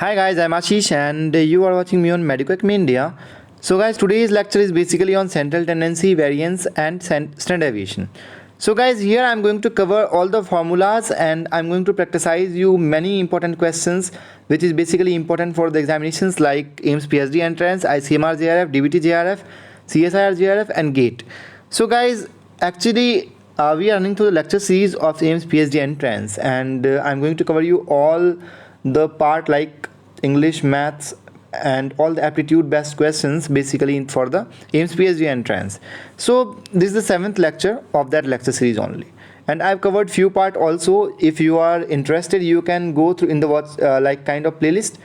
Hi guys, I'm Ashish and you are watching me on Mediquac India. So guys, today's lecture is basically on central tendency, variance and standard deviation. So guys, here I'm going to cover all the formulas and I'm going to practicize you many important questions which is basically important for the examinations like AIIMS PhD entrance, ICMR-JRF, DBT JRF, CSIR JRF and GATE. So guys, actually we are running through the lecture series of AIIMS PhD entrance and I'm going to cover you all the part like English, maths and all the aptitude based questions basically for the AIIMS PhD entrance. So this is the 7th lecture of that lecture series only, and I've covered few part also. If you are interested, you can go through in the watch like kind of playlist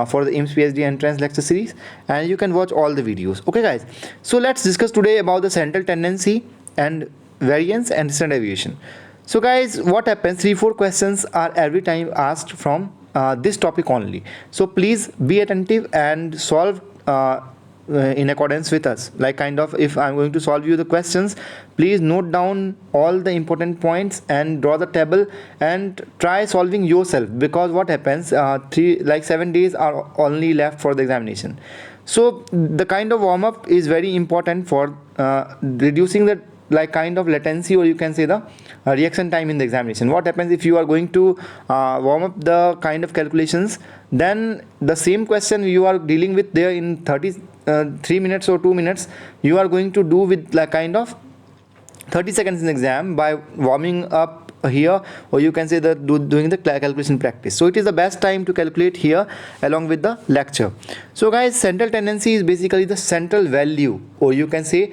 for the AIIMS PhD entrance lecture series and you can watch all the videos. Okay guys, so let's discuss today about the central tendency and variance and standard deviation. So guys, what happens, 3-4 questions are every time asked from this topic only, so please be attentive and solve in accordance with us. Like kind of, if I'm going to solve you the questions, please note down all the important points and draw the table and try solving yourself, because what happens, 7 days are only left for the examination. So the kind of warm-up is very important for reducing the like kind of latency, or you can say the reaction time in the examination. What happens if you are going to warm up the kind of calculations, then the same question you are dealing with there in 3 minutes or 2 minutes, you are going to do with like kind of 30 seconds in the exam by warming up here, or you can say that doing the calculation practice. So it is the best time to calculate here along with the lecture. So guys, central tendency is basically the central value, or you can say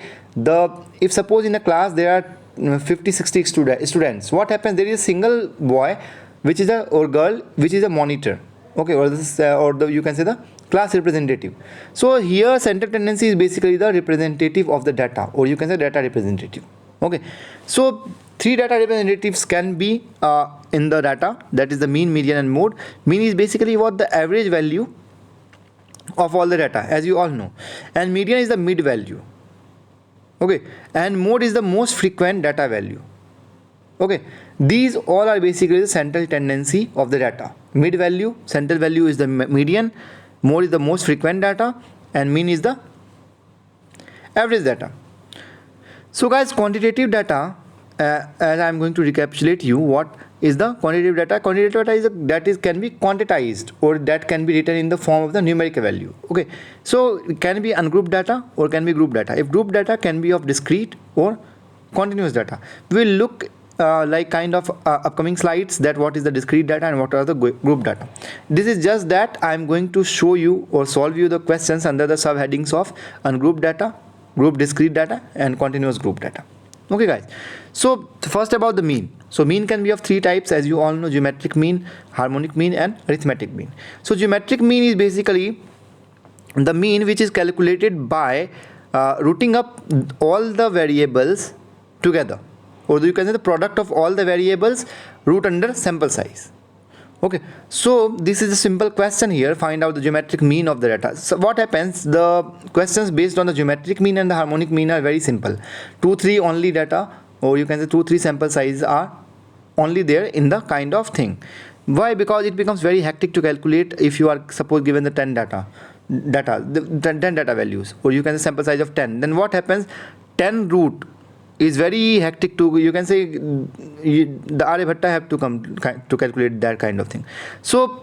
if suppose in a class there are 50-60 students, what happens, there is a single boy which is or girl which is a monitor, okay, or this you can say the class representative. So here central tendency is basically the representative of the data, or you can say data representative. Okay, so 3 data representatives can be in the data, that is the mean, median and mode. Mean is basically what the average value of all the data, as you all know, and median is the mid value, okay, and mode is the most frequent data value. Okay, these all are basically the central tendency of the data. Mid value, central value is the median, mode is the most frequent data, and mean is the average data. So guys, quantitative data, as I'm going to recapitulate you, what is the quantitative data? Quantitative data is can be quantized, or that can be written in the form of the numerical value. Okay, so it can be ungrouped data or can be group data. If group data can be of discrete or continuous data. We'll look like kind of upcoming slides that what is the discrete data and what are the group data. This is just that I'm going to show you or solve you the questions under the subheadings of ungrouped data, group discrete data and continuous group data. Okay guys, so first about the mean. So mean can be of 3 types, as you all know: geometric mean, harmonic mean and arithmetic mean. So geometric mean is basically the mean which is calculated by rooting up all the variables together, or you can say the product of all the variables root under sample size. Okay, so this is a simple question here, find out the geometric mean of the data. So what happens, the questions based on the geometric mean and the harmonic mean are very simple. 2-3 only data, or you can say 2-3 sample size are only there in the kind of thing. Why? Because it becomes very hectic to calculate if you are suppose given the 10 data values, or you can say sample size of 10. Then what happens, 10 root is very hectic to, you can say the Aryabhatta have to come to calculate that kind of thing. So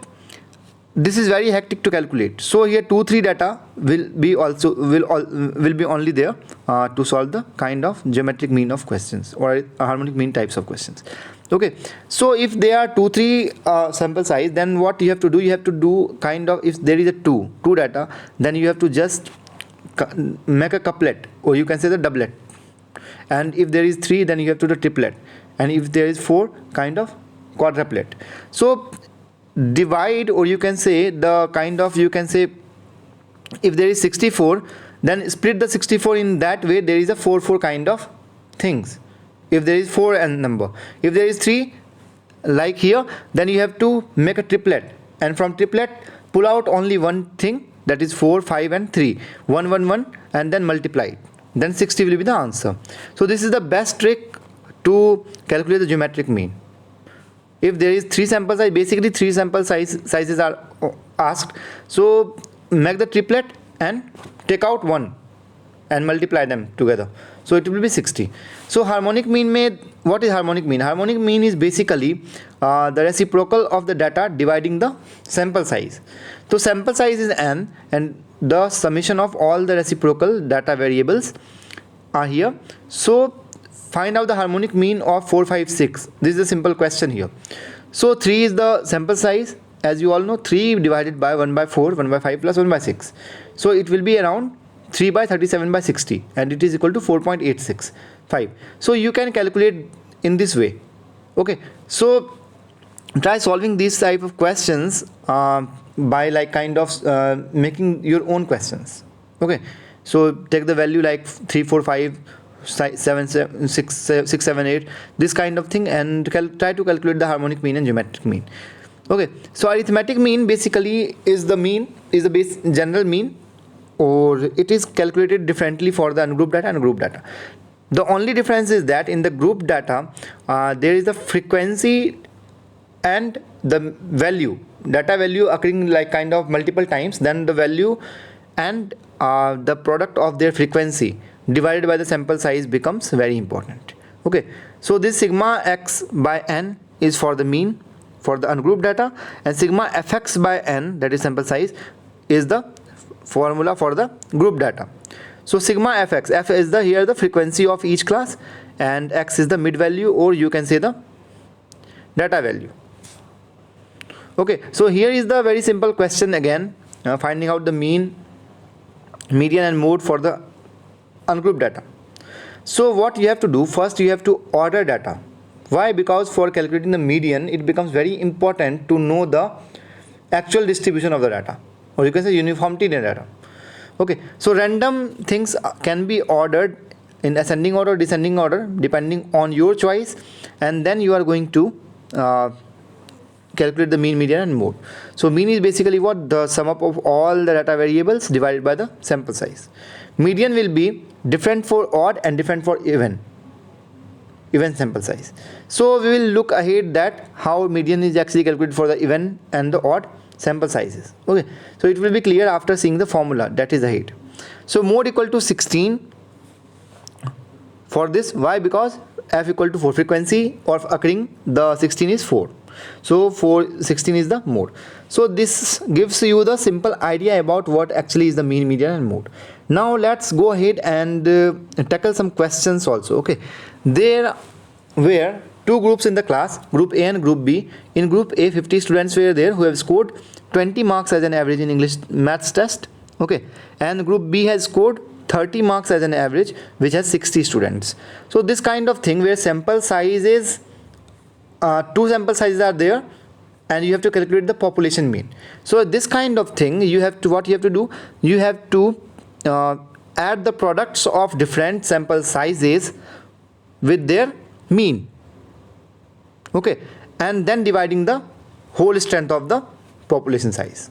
this is very hectic to calculate. So here 2-3 data will be only there to solve the kind of geometric mean of questions or harmonic mean types of questions. Okay, so if there are 2-3 sample size, then what you have to do, you have to do kind of, if there is a 2 data, then you have to just make a couplet, or you can say the doublet. And if there is 3, then you have to do the triplet, and if there is 4, kind of quadruplet. So divide, or you can say the kind of, you can say if there is 64, then split the 64 in that way, there is a 4 kind of things. If there is 4 and number, if there is 3 like here, then you have to make a triplet, and from triplet pull out only one thing, that is 4, 5 and 3, 1 1 1, and then multiply it. Then 60 will be the answer. So this is the best trick to calculate the geometric mean. If there is 3 sample size, basically 3 sample sizes are asked. So make the triplet and take out 1 and multiply them together. So it will be 60. So harmonic mean what is harmonic mean? Harmonic mean is basically the reciprocal of the data dividing the sample size. So sample size is n and the summation of all the reciprocal data variables are here. So find out the harmonic mean of 4, 5, 6. This is a simple question here. So 3 is the sample size. As you all know, 3 divided by 1 by 4, 1 by 5 plus 1 by 6. So it will be around 3 by 37 by 60 and it is equal to 4.865. So you can calculate in this way. Okay, so try solving these type of questions by like kind of making your own questions. Okay, so take the value like 3, 4, 5, 7, 6, 7, 8, this kind of thing, and try to calculate the harmonic mean and geometric mean. Okay, so arithmetic mean basically is the mean, is the base general mean, or it is calculated differently for the ungrouped data and group data. The only difference is that in the group data there is the frequency and the value, data value occurring like kind of multiple times, then the value and the product of their frequency divided by the sample size becomes very important. Okay, so this sigma x by n is for the mean for the ungrouped data, and sigma fx by n, that is sample size, is the formula for the group data. So sigma fx, f is the here the frequency of each class and x is the mid value, or you can say the data value. Okay, so here is the very simple question again, finding out the mean, median and mode for the ungrouped data. So what you have to do, first you have to order data. Why? Because for calculating the median it becomes very important to know the actual distribution of the data, or you can say uniformity in the data. Okay, so random things can be ordered in ascending order, descending order depending on your choice, and then you are going to calculate the mean, median and mode. So mean is basically what? The sum up of all the data variables divided by the sample size. Median will be different for odd and different for even sample size. So we will look ahead that how median is actually calculated for the even and the odd sample sizes. Okay, so it will be clear after seeing the formula, that is ahead. So mode equal to 16 for this. Why? Because f equal to 4, frequency of occurring the 16 is 4. So 16 is the mode. So this gives you the simple idea about what actually is the mean, median and mode. Now let's go ahead and tackle some questions also. Okay, there were two groups in the class, group A and group B. In group A, 50 students were there who have scored 20 marks as an average in English maths test. Okay, and group B has scored 30 marks as an average, which has 60 students. So this kind of thing where sample size is two sample sizes are there and you have to calculate the population mean. So this kind of thing, you have to, what you have to do, you have to add the products of different sample sizes with their mean. Okay, and then dividing the whole strength of the population size.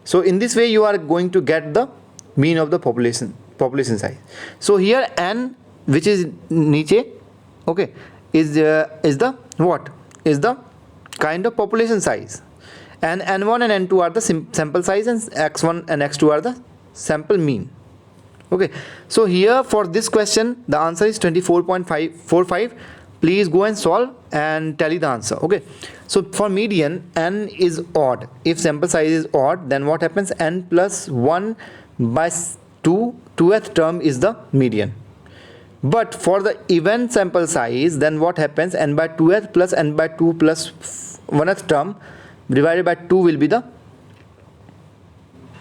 So in this way you are going to get the mean of the population size. So here n, which is niche, okay, is the what? Is the kind of population size, and n1 and n2 are the sample size, and x1 and x2 are the sample mean. Okay, so here for this question the answer is 24.545. Please go and solve and tally the answer. Okay, so for median, n is odd. If sample size is odd, then what happens? N plus 1 by 2th term is the median. But for the even sample size, then what happens? N by 2th plus n by 2 plus 1th term divided by 2 will be the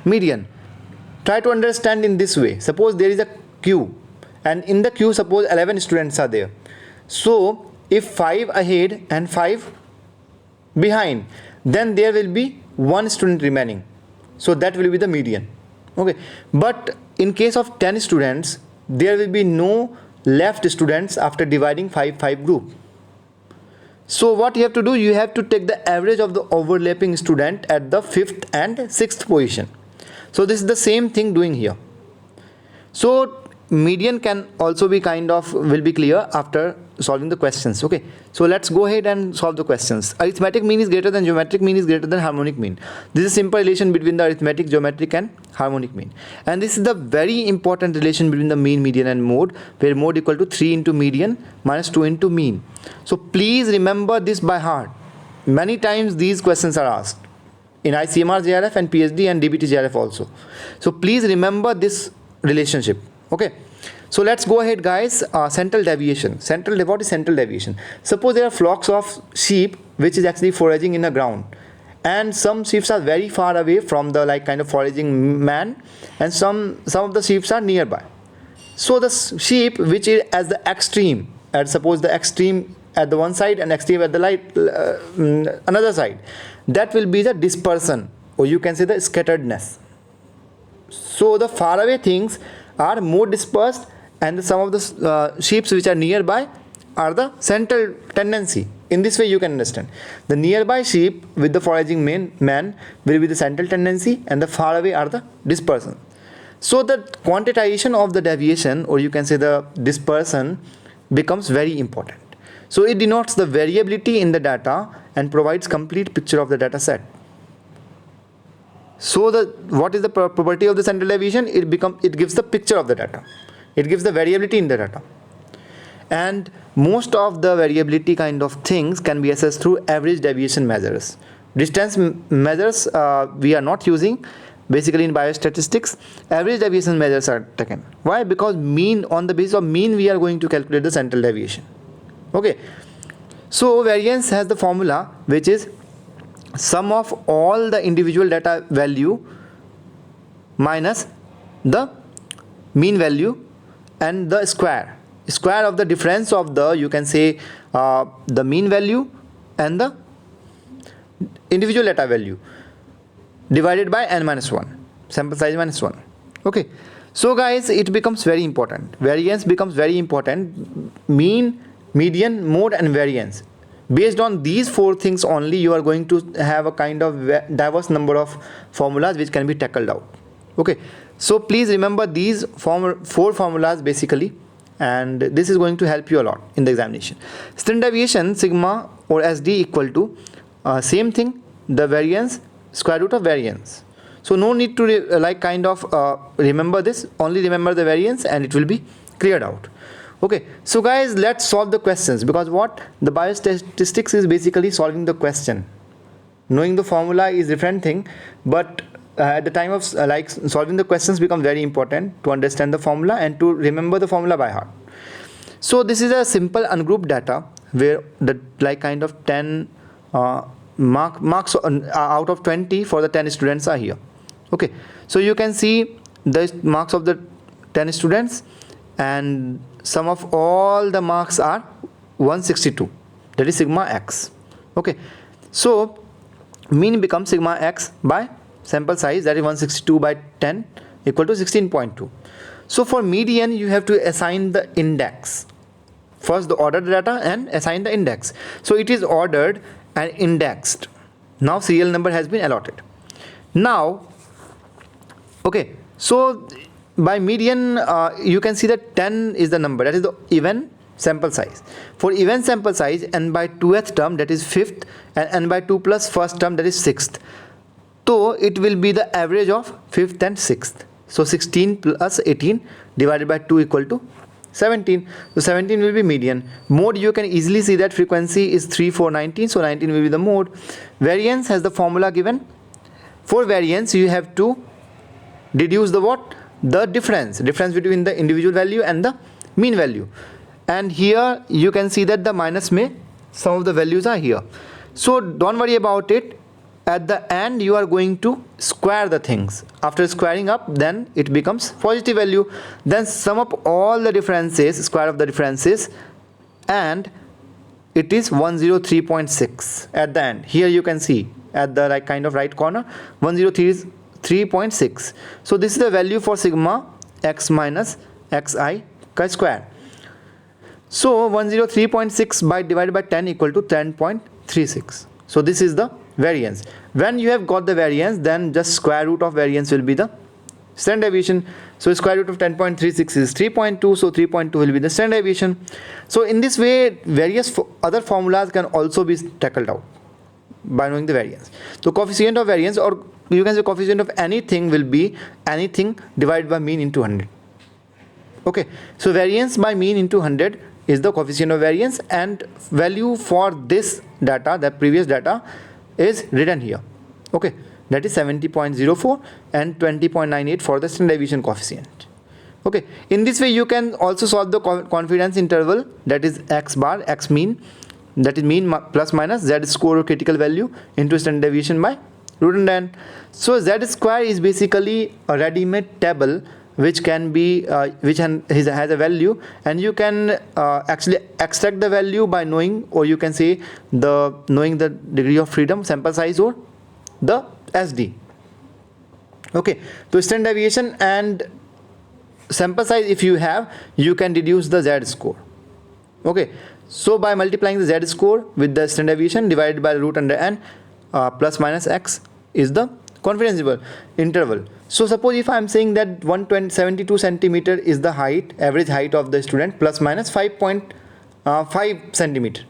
median. Try to understand in this way. Suppose there is a queue, and in the queue suppose 11 students are there. So if 5 ahead and 5 behind, then there will be 1 student remaining. So that will be the median. Okay, but in case of 10 students, there will be no left students after dividing 5 group. So what you have to do, you have to take the average of the overlapping student at the 5th and 6th position. So this is the same thing doing here. So median can also be kind of will be clear after solving the questions. Okay, so let's go ahead and solve the questions. Arithmetic mean is greater than geometric mean is greater than harmonic mean. This is a simple relation between the arithmetic, geometric and harmonic mean, and this is the very important relation between the mean, median and mode, where mode equal to 3 into median minus 2 into mean. So please remember this by heart. Many times these questions are asked in ICMR JRF and PhD and DBT JRF also. So please remember this relationship. Okay, so let's go ahead, guys. Central deviation. What is central deviation? Suppose there are flocks of sheep which is actually foraging in the ground, and some sheep are very far away from the kind of foraging man, and some of the sheep are nearby. So the sheep which is at the extreme, and suppose the extreme at the one side and extreme at the another side, that will be the dispersion, or you can say the scatteredness. So the far away things are more dispersed, and some of the sheep which are nearby are the central tendency. In this way you can understand, the nearby sheep with the foraging man will be the central tendency, and the far away are the dispersion. So the quantization of the deviation, or you can say the dispersion, becomes very important. So it denotes the variability in the data and provides complete picture of the data set. So what is the property of the central deviation? It gives the picture of the data. It gives the variability in the data. And most of the variability kind of things can be assessed through average deviation measures. Distance measures we are not using. Basically in biostatistics, average deviation measures are taken. Why? Because mean, on the basis of mean we are going to calculate the central deviation. Okay. So variance has the formula which is sum of all the individual data value minus the mean value and the square of the difference of the, you can say, the mean value and the individual data value divided by n minus 1, sample size minus 1. Okay, so guys, it becomes very important. Variance becomes very important. Mean, median, mode and variance. Based on these 4 things only, you are going to have a kind of diverse number of formulas which can be tackled out. Okay, so please remember these 4 formulas basically, and this is going to help you a lot in the examination. Standard deviation, sigma or SD equal to same thing, the variance, square root of variance. So no need to remember this, only remember the variance and it will be cleared out. Okay, so guys, let's solve the questions, because what the biostatistics is basically solving the question. Knowing the formula is different thing, but at the time of solving the questions become very important to understand the formula and to remember the formula by heart. So this is a simple ungrouped data where the 10 marks out of 20 for the 10 students are here. Okay, so you can see the marks of the 10 students, and sum of all the marks are 162, that is sigma x. Okay, so mean becomes sigma x by sample size, that is 162 by 10 equal to 16.2. So for median you have to assign the index. First the ordered data and assign the index. So it is ordered and indexed. Now serial number has been allotted. Now okay, so by median you can see that 10 is the number, that is the even sample size. For even sample size, n by 2th term, that is 5th, and n by 2 plus first term, that is 6th. So it will be the average of 5th and 6th. So 16 plus 18 divided by 2 equal to 17. So 17 will be median. Mode, you can easily see that frequency is 3, 4, 19. So 19 will be the mode. Variance has the formula given. For variance, you have to deduce the what? The difference between the individual value and the mean value. And here you can see that the minus may, some of the values are here. So don't worry about it. At the end you are going to square the things. After squaring up, then it becomes positive value. Then sum up all the differences, square of the differences, and it is 103.6 at the end. Here you can see at the right corner, 103.6. So this is the value for sigma x minus xi square. So 103.6 by divided by 10 equal to 10.36. So this is the variance. When you have got the variance, then just square root of variance will be the standard deviation. So square root of 10.36 is 3.2, so 3.2 will be the standard deviation. So in this way, various other formulas can also be tackled out by knowing the variance. So coefficient of variance, or you can say coefficient of anything, will be anything divided by mean into 100. Okay, so variance by mean into 100 is the coefficient of variance, and value for this data, the previous data, is written here. Okay, that is 70.04 and 20.98 for the standard deviation coefficient. Okay, in this way you can also solve the confidence interval, that is x bar, x mean, that is mean plus minus z score or critical value into standard deviation by root under n. So z square is basically a ready-made table which can be which has a value, and you can actually extract the value by knowing, or you can say knowing the degree of freedom, sample size, or the SD. Okay, so standard deviation and sample size if you have, you can deduce the z score. Okay, so by multiplying the z score with the standard deviation divided by root under n, plus minus x is the confidence interval. So suppose if I am saying that 172 centimeter is the height, average height of the student, plus minus 5.5 centimeter.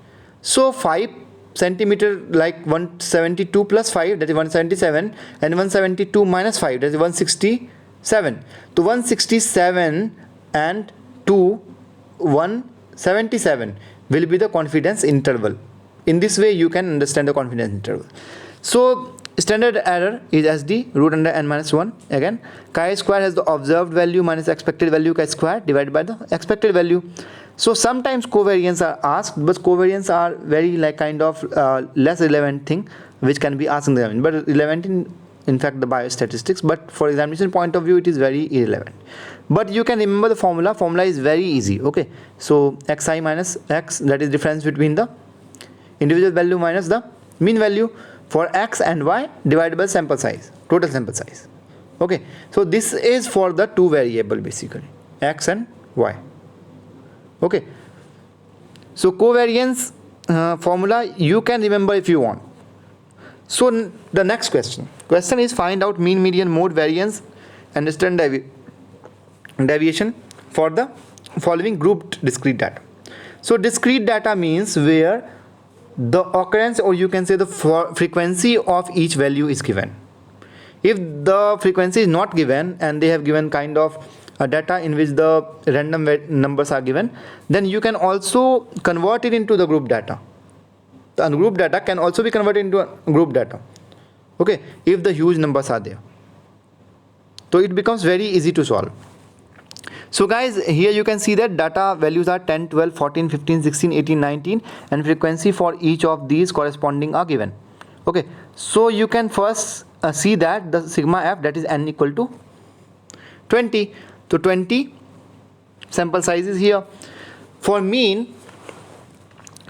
So 5 centimeter, like 172 plus 5, that is 177, and 172 minus 5, that is 167. So 167 and 2, 177 will be the confidence interval. In this way you can understand the confidence interval. So standard error is SD root under n minus 1. Again, chi square has the observed value minus expected value chi square divided by the expected value. So sometimes covariance are asked, but covariance are very like kind of less relevant thing which can be asked in the exam, but relevant in fact the biostatistics, but for examination point of view it is very irrelevant. But you can remember the formula is very easy. Okay, so xi minus x, that is difference between the individual value minus the mean value for x and y divided by sample size, total sample size. Okay, so this is for the two variable basically, x and y. Okay, so covariance formula you can remember if you want. So the next question is find out mean, median, mode, variance and standard deviation for the following grouped discrete data. So discrete data means where the occurrence, or you can say the frequency of each value is given. If the frequency is not given and they have given kind of a data in which the random numbers are given, then you can also convert it into the group data. The group data can also be converted into a group data. Okay, if the huge numbers are there, so it becomes very easy to solve. So guys, here you can see that data values are 10, 12, 14, 15, 16, 18, 19, and frequency for each of these corresponding are given. Okay, so you can first see that the sigma f, that is n equal to 20. So 20 sample size is here. For mean,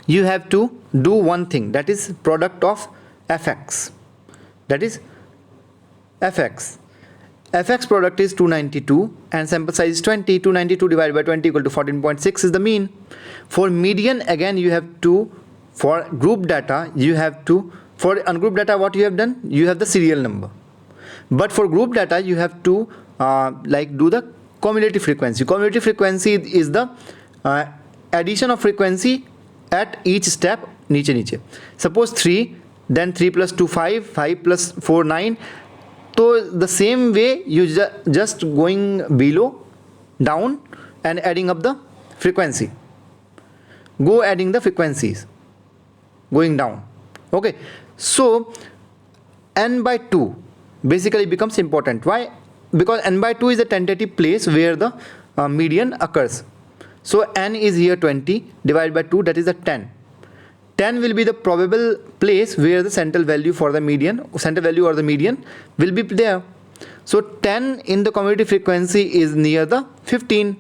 you have to do one thing, that is product of fx, that is fx. Fx product is 292 and sample size is 20. 292 divided by 20 equal to 14.6 is the mean. For median, again you have to, for group data you have to, for ungrouped data what you have done, you have the serial number, but for group data you have to like do the cumulative frequency. Cumulative frequency is the addition of frequency at each step, niche. Suppose 3, then 3 plus 2 5, 5 plus 4 9. So the same way you just going below, down, and adding up the frequency. Go adding the frequencies, going down. Okay, so n by 2 basically becomes important. Why? Because n by 2 is the tentative place where the median occurs. So n is here 20 divided by 2, that is the 10. 10 will be the probable place where the central value for the median, central value or the median will be there. So 10 in the cumulative frequency is near the 15.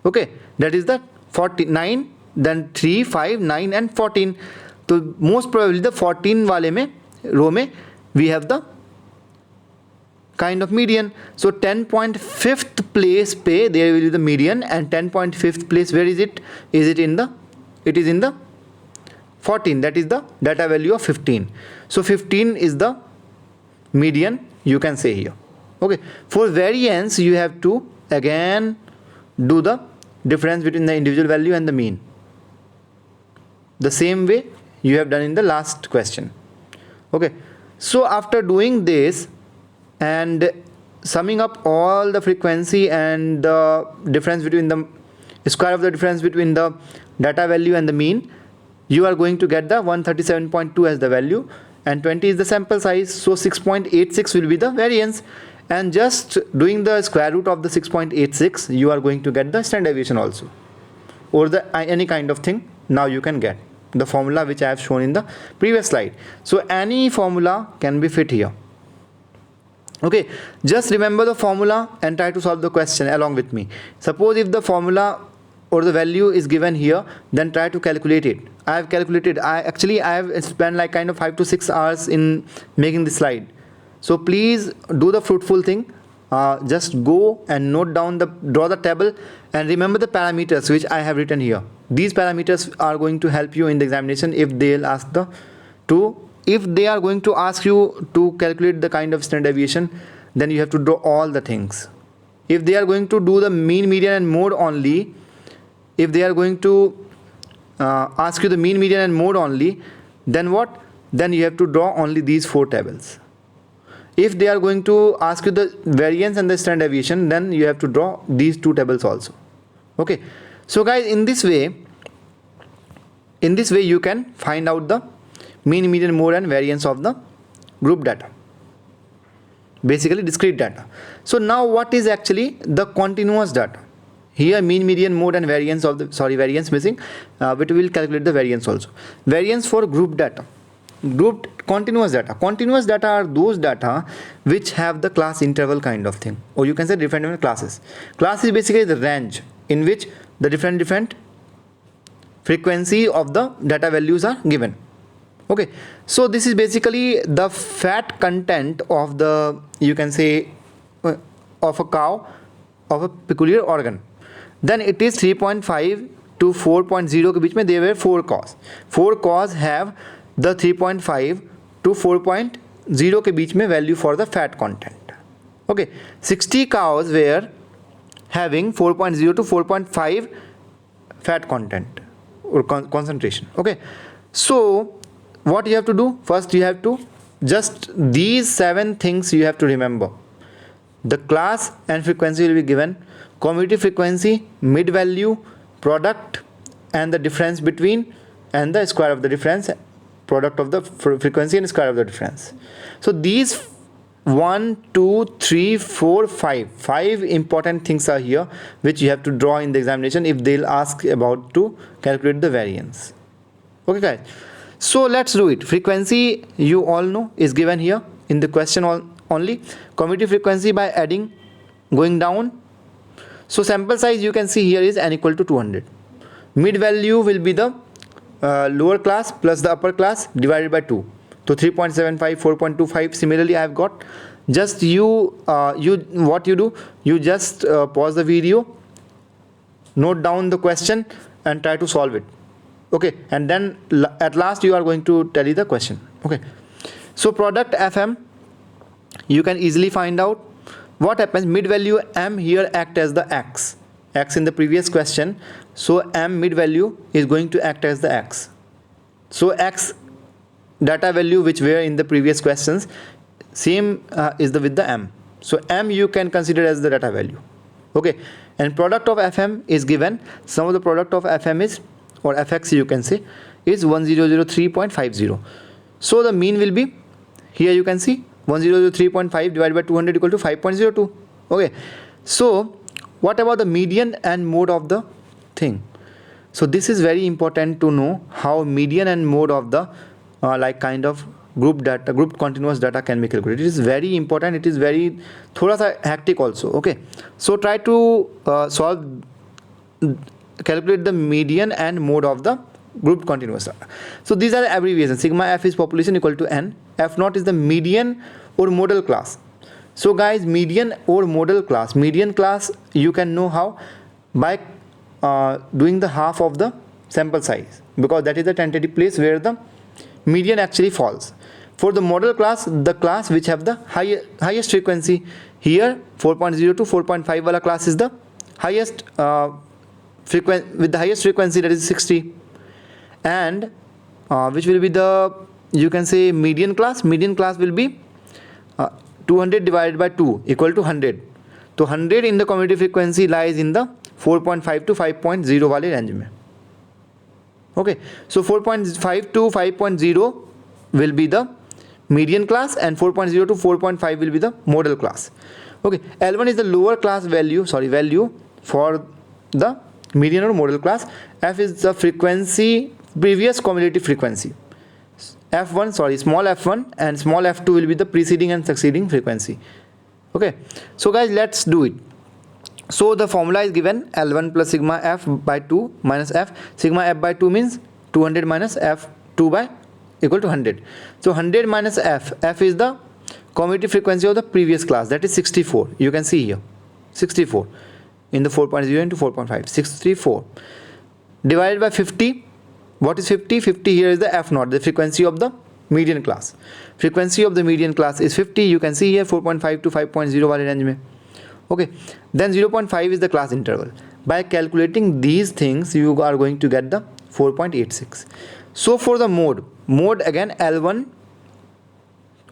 Okay, that is the 49, then 3, 5, 9 and 14. So most probably the 14 wale mein, row mein, we have the kind of median. So 10.5th place pe there will be the median, and 10.5th place, where is it? Is it in the, it is in the 14, that is the data value of 15. So 15 is the median, you can say here. Okay, for variance you have to again do the difference between the individual value and the mean, the same way you have done in the last question. Okay, so after doing this and summing up all the frequency and the difference between the square of the difference between the data value and the mean, you are going to get the 137.2 as the value, and 20 is the sample size, so 6.86 will be the variance. And just doing the square root of the 6.86, you are going to get the standard deviation also, or the any kind of thing. Now you can get the formula which I have shown in the previous slide. So any formula can be fit here. Okay, just remember the formula and try to solve the question along with me. Suppose if the formula or the value is given here, then try to calculate it. I have calculated. I have spent like kind of 5 to 6 hours in making this slide. So please do the fruitful thing. Just go and note down draw the table and remember the parameters which I have written here. These parameters are going to help you in the examination if they'll ask if they are going to ask you to calculate the kind of standard deviation, then you have to draw all the things. If they are going to do the mean, median and mode only, if they are going to ask you the mean, median and mode only, then what? Then you have to draw only these 4 tables. If they are going to ask you the variance and the standard deviation, then you have to draw these 2 tables also. Okay, so guys, in this way you can find out the mean, median, mode and variance of the group data, basically discrete data. So now what is actually the continuous data? Here mean, median, mode and variance of the variance missing, but we will calculate the variance also. Variance for group data. Grouped continuous data are those data which have the class interval kind of thing, or you can say different classes. Class is basically the range in which the different frequency of the data values are given. Okay, so this is basically the fat content of the, you can say, of a cow of a peculiar organ. Then it is 3.5 to 4.0 के बीच में there were 4 cows. 4 cows have the 3.5 to 4.0 के बीच में value for the fat content. Okay, 60 cows were having 4.0 to 4.5 fat content or concentration. Okay, so what you have to do? First you have to just these 7 things you have to remember. The class and frequency will be given, commutative frequency, mid value, product and the difference between, and the square of the difference, product of the frequency and square of the difference. So these 1, 2, 3, 4, 5 important things are here which you have to draw in the examination if they'll ask about to calculate the variance. Okay guys, so let's do it. Frequency you all know is given here in the question only. Commutative frequency by adding, going down. So sample size you can see here is n equal to 200. Mid value will be the lower class plus the upper class divided by 2. So 3.75, 4.25. Similarly I have got. Just what you do, you just pause the video, note down the question and try to solve it. Okay, and then at last you are going to tell you the question. Okay, so product FM you can easily find out. What happens? Mid value M here act as the X in the previous question, so M mid value is going to act as the X. So X data value which were in the previous questions, same is with the M. So M you can consider as the data value. Okay, and product of FM is given. Some of the product of FM is, or FX you can say, is 1003.50. So the mean will be, here you can see 1003.5 divided by 200 equal to 5.02. Okay, so what about the median and mode of the thing? So this is very important to know how median and mode of the like kind of group data, group continuous data can be calculated. It is very important. It is very thoda sa hectic also. Okay, so try to calculate the median and mode of the group continuous data. So these are the abbreviations. Sigma F is population equal to N. F naught is the median or modal class. So guys, median or modal class. Median class you can know how? By doing the half of the sample size, because that is the tentative place where the median actually falls. For the model class, the class which have the highest frequency, here 4.0 to 4.5 wala class is the highest with the highest frequency, that is 60. And which will be the, you can say, median class. Median class will be 200 divided by 2 equal to 100. So 100 in the commutative frequency lies in the 4.5 to 5.0 वाले range में. Okay, so 4.5 to 5.0 will be the median class and 4.0 to 4.5 will be the model class. Okay, L1 is the lower class value for the median or model class. F is the frequency, previous cumulative frequency. Small f1 and small f2 will be the preceding and succeeding frequency. Okay, so guys, let's do it. So the formula is given, L1 plus sigma f by 2 minus f. Sigma f by 2 means 200 minus f2 by equal to 100. So 100 minus f is the commutative frequency of the previous class, that is 64. You can see here 64 in the 4.0 into 4.5, 64 divided by 50. What is 50? 50 here is the f0, the frequency of the median class. Frequency of the median class is 50. You can see here 4.5 to 5.0 वाले range में. Okay, then 0.5 is the class interval. By calculating these things, you are going to get the 4.86. So for the mode again L1.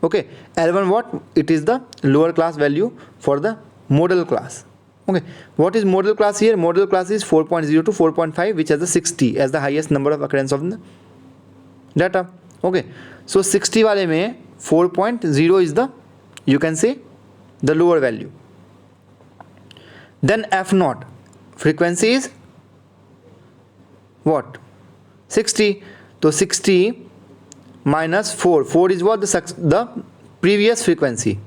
Okay, L1 what? It is the lower class value for the model class. Okay, what is model class here? Model class is 4.0 to 4.5, which has the 60 as the highest number of occurrence of the data. Okay, so 60 वाले में 4.0 is the, you can say, the lower value. Then f0 frequency is what? 60. So 60 minus 4. 4 is what? The previous frequency.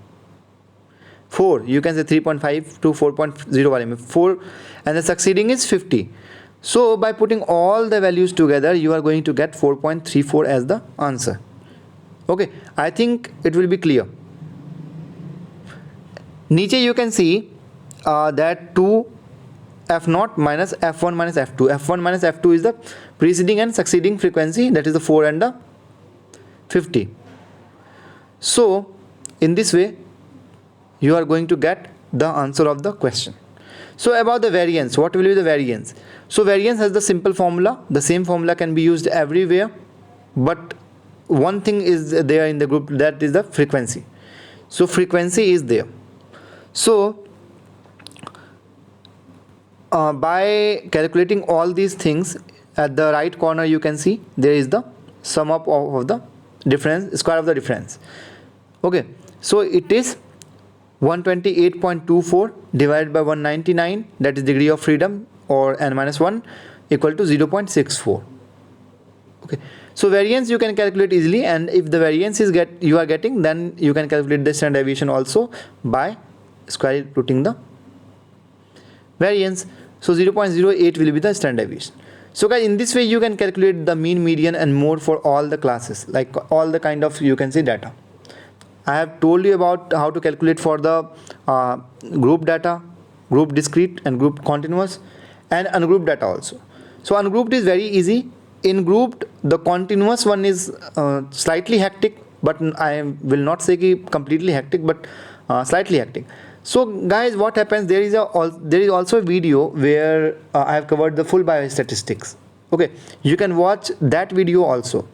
4, you can say 3.5 to 4.0 वाले में 4, and the succeeding is 50. So by putting all the values together, you are going to get 4.34 as the answer. Okay, I think it will be clear. नीचे you can see that 2 f0 minus f1 minus f2. f1 minus f2 is the preceding and succeeding frequency, that is the 4 and the 50. So in this way you are going to get the answer of the question. So about the variance, what will be the variance? So variance has the simple formula. The same formula can be used everywhere, but one thing is there in the group, that is the frequency. So frequency is there. So by calculating all these things, at the right corner you can see there is the sum up of the difference, square of the difference. Okay, so it is 128.24 divided by 199, that is degree of freedom, or n minus 1, equal to 0.64. Okay, so variance you can calculate easily, and if the variance is you are getting, then you can calculate the standard deviation also by square rooting the variance. So 0.08 will be the standard deviation. So guys, in this way you can calculate the mean, median and mode for all the classes, like all the kind of, you can say, data. I have told you about how to calculate for the group data, group discrete and group continuous, and ungrouped data also. So ungrouped is very easy. In grouped, the continuous one is slightly hectic, but I will not say completely hectic, but slightly hectic. So guys, what happens, there is also a video where I have covered the full biostatistics. Okay, you can watch that video also,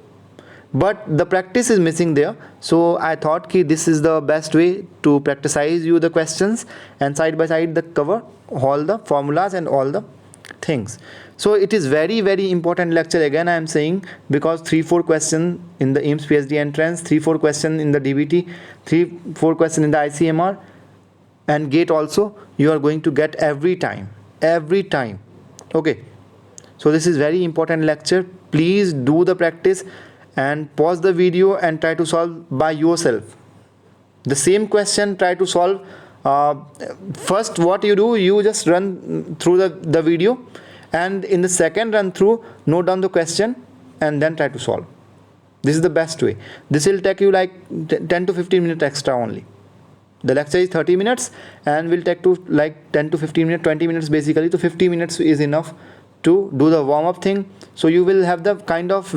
but the practice is missing there. So I thought this is the best way to practicize you the questions, and side by side the cover all the formulas and all the things. So it is very, very important lecture, again I am saying, because 3-4 question in the AIIMS PhD entrance, 3-4 question in the DBT, 3-4 question in the ICMR and GATE also, you are going to get every time. Okay, so this is very important lecture. Please do the practice and pause the video and try to solve by yourself. The same question try to solve. First what you do, you just run through the video, and in the second run through, note down the question and then try to solve. This is the best way. This will take you like 10 to 15 minutes extra only. The lecture is 30 minutes and will take to like 10 to 15 minutes, 20 minutes basically. So 50 minutes is enough to do the warm-up thing. So you will have the kind of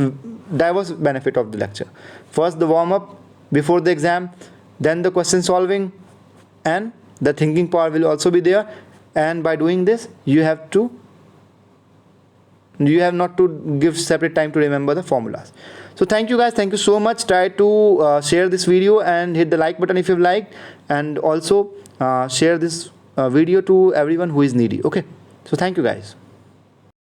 diverse benefit of the lecture. First the warm-up, before the exam, then the question solving and the thinking power will also be there. And by doing this, you have not to give separate time to remember the formulas. So thank you guys, thank you so much. Try to share this video and hit the like button if you've liked, and also share this video to everyone who is needy. Okay, so thank you guys.